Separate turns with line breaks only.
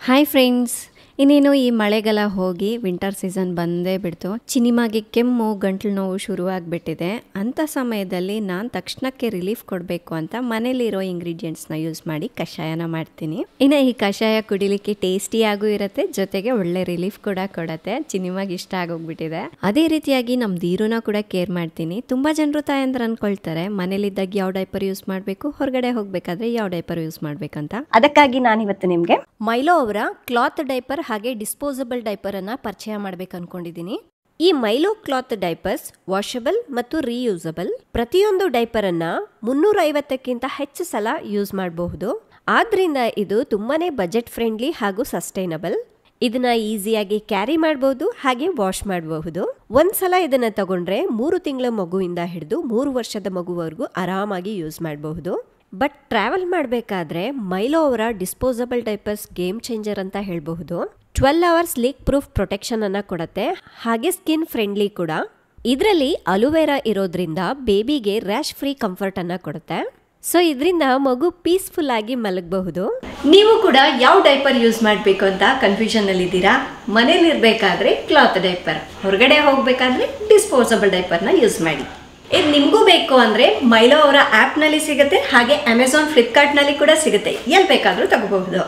Hi friends, ಇನ್ನೇನು ಈ ಮಳೆಗಾಲ ಹೋಗಿ ವಿಂಟರ್ ಸೀಸನ್ ಬಂದೇ ಬಿಡ್ತು. ಚಿನಿಮಾಗೆ ಕೆಮ್ಮು, ಗಂಟ್ಲು ನೋವು ಶುರುವಾಗ್ಬಿಟ್ಟಿದೆ. ಅಂಥ ಸಮಯದಲ್ಲಿ ನಾನು ತಕ್ಷಣಕ್ಕೆ ರಿಲೀಫ್ ಕೊಡಬೇಕು ಅಂತ ಮನೇಲಿರೋ ಇಂಗ್ರೀಡಿಯೆಂಟ್ಸ್ನ ಯೂಸ್ ಮಾಡಿ ಕಷಾಯನ ಮಾಡ್ತೀನಿ. ಇನ್ನು ಈ ಕಷಾಯ ಕುಡಿಲಿಕ್ಕೆ ಟೇಸ್ಟಿಯಾಗೂ ಇರುತ್ತೆ, ಜೊತೆಗೆ ಒಳ್ಳೆ ರಿಲೀಫ್ ಕೂಡ ಕೊಡುತ್ತೆ. ಚಿನಿಮಾಗೆ ಇಷ್ಟ ಆಗೋಗ್ಬಿಟ್ಟಿದೆ. ಅದೇ ರೀತಿಯಾಗಿ ನಮ್ಮ ದೀರುನ ಕೂಡ ಕೇರ್ ಮಾಡ್ತೀನಿ. ತುಂಬ ಜನರು ತಾಯಂದ್ರೆ ಅನ್ಕೊಳ್ತಾರೆ ಮನೇಲಿದ್ದಾಗ ಯಾವ ಡೈಪರ್ ಯೂಸ್ ಮಾಡಬೇಕು, ಹೊರಗಡೆ ಹೋಗ್ಬೇಕಾದ್ರೆ ಯಾವ ಡೈಪರ್ ಯೂಸ್ ಮಾಡ್ಬೇಕಂತ.
ಅದಕ್ಕಾಗಿ ನಾನಿವತ್ತು ನಿಮಗೆ
ಮೈಲೋ ಅವರ ಕ್ಲಾತ್ ಡೈಪರ್ ಹಾಗೆ ಡಿಸ್ಪೋಸಬಲ್ ಡೈಪರ್ ಅನ್ನ ಪರಿಚಯ ಮಾಡ್ಬೇಕು ಅನ್ಕೊಂಡಿದ್ದೀನಿ. ಈ ಮೈಲೋ ಕ್ಲಾತ್ ಡೈಪರ್ಸ್ ವಾಷಬಲ್ ಮತ್ತು ರೀಯೂಸಬಲ್. ಪ್ರತಿಯೊಂದು ಡೈಪರ್ ಅನ್ನ 350ಕ್ಕಿಂತ ಹೆಚ್ಚು ಸಲ ಯೂಸ್ ಮಾಡಬಹುದು. ಆದ್ರಿಂದ ಇದು ತುಂಬಾನೇ ಬಜೆಟ್ ಫ್ರೆಂಡ್ಲಿ ಹಾಗೂ ಸಸ್ಟೈನಬಲ್. ಇದನ್ನ ಈಸಿಯಾಗಿ ಕ್ಯಾರಿ ಮಾಡಬಹುದು ಹಾಗೆ ವಾಶ್ ಮಾಡಬಹುದು. ಒಂದ್ಸಲ ಇದನ್ನ ತಗೊಂಡ್ರೆ 3 ತಿಂಗಳ ಮಗುವಿಂದ ಹಿಡಿದು 3 ವರ್ಷದ ಮಗುವರೆಗೂ ಆರಾಮಾಗಿ ಯೂಸ್ ಮಾಡಬಹುದು. ಬಟ್ ಟ್ರಾವೆಲ್ ಮಾಡಬೇಕಾದ್ರೆ ಮೈಲೋ ಅವರ ಡಿಸ್ಪೋಸಬಲ್ ಡೈಪರ್ಸ್ ಗೇಮ್ ಚೇಂಜರ್ ಅಂತ ಹೇಳಬಹುದು. 12 ಅವರ್ಸ್ ಲೀಕ್ ಪ್ರೂಫ್ ಪ್ರೊಟೆಕ್ಷನ್ ಅನ್ನ ಕೊಡುತ್ತೆ, ಹಾಗೆ ಸ್ಕಿನ್ ಫ್ರೆಂಡ್ಲಿ ಕೂಡ. ಇದರಲ್ಲಿ ಅಲೋವೆರಾ ಇರೋದ್ರಿಂದ ಬೇಬಿಗೆ ರ್ಯಾಶ್ ಫ್ರೀ ಕಂಫರ್ಟ್ ಅನ್ನ ಕೊಡುತ್ತೆ. ಸೊ ಇದರಿಂದ ಮಗು ಪೀಸ್ಫುಲ್ ಆಗಿ ಮಲಗಬಹುದು. ನೀವು ಕೂಡ ಯಾವ ಡೈಪರ್ ಯೂಸ್ ಮಾಡಬೇಕು ಅಂತ ಕನ್ಫ್ಯೂಷನ್ ಅಲ್ಲಿ ಇದ್ದೀರಾ? ಮನೇಲಿರ್ಬೇಕಾದ್ರೆ ಕ್ಲಾತ್ ಡೈಪರ್, ಹೊರಗಡೆ ಹೋಗ್ಬೇಕಾದ್ರೆ ಡಿಸ್ಪೋಸಬಲ್ ಡೈಪರ್ನ ಯೂಸ್ ಮಾಡಿ. ಇದು ನಿಮಗೂ ಬೇಕು ಅಂದರೆ ಮೈಲೋ ಅವರ ಆ್ಯಪ್ನಲ್ಲಿ ಸಿಗುತ್ತೆ, ಹಾಗೆ ಅಮೆಝಾನ್, ಫ್ಲಿಪ್ಕಾರ್ಟ್ನಲ್ಲಿ ಕೂಡ ಸಿಗುತ್ತೆ. ಎಲ್ಲಿ ಬೇಕಾದರೂ ತಗೋಬಹುದು.